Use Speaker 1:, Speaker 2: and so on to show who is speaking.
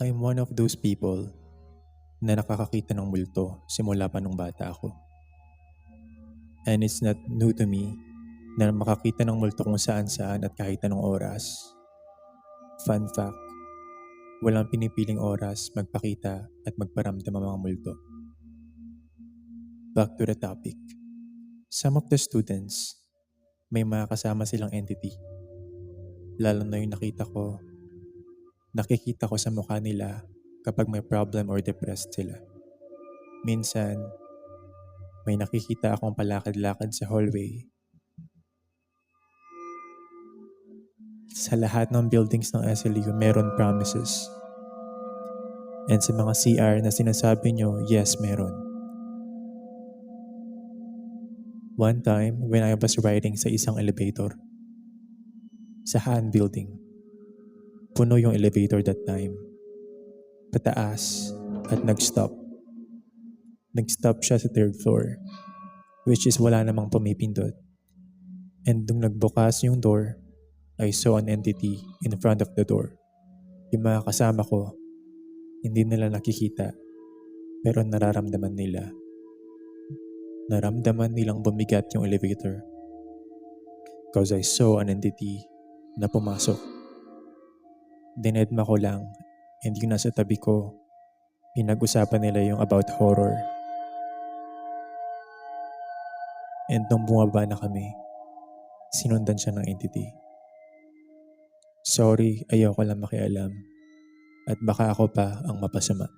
Speaker 1: I'm one of those people na nakakakita ng multo simula pa nung bata ako. And it's not new to me na makakita ng multo kung saan-saan at kahit anong oras. Fun fact, walang pinipiling oras magpakita at magparamdam ang mga multo. Back to the topic. Some of the students, may mga kasama silang entity. Lalo na yung nakikita ko sa mukha nila kapag may problem or depressed sila. Minsan, may nakikita akong palakad-lakad sa hallway. Sa lahat ng buildings ng SLU, meron promises. And sa mga CR na sinasabi nyo, yes, meron. One time, when I was riding sa isang elevator, sa Han building, puno yung elevator that time. Pataas at nag-stop. Nag-stop siya sa third floor, which is wala namang pumipindot. And nung nagbukas yung door, I saw an entity in front of the door. Yung mga kasama ko, hindi nila nakikita, pero nararamdaman nila. Naramdaman nilang bumigat yung elevator. Because I saw an entity na pumasok. Dinedma ko lang, and yung nasa tabi ko, pinag-usapan nila yung about horror. And nung bumaba na kami, sinundan siya ng entity. Sorry, ayoko lang makialam. At baka ako pa ang mapasama.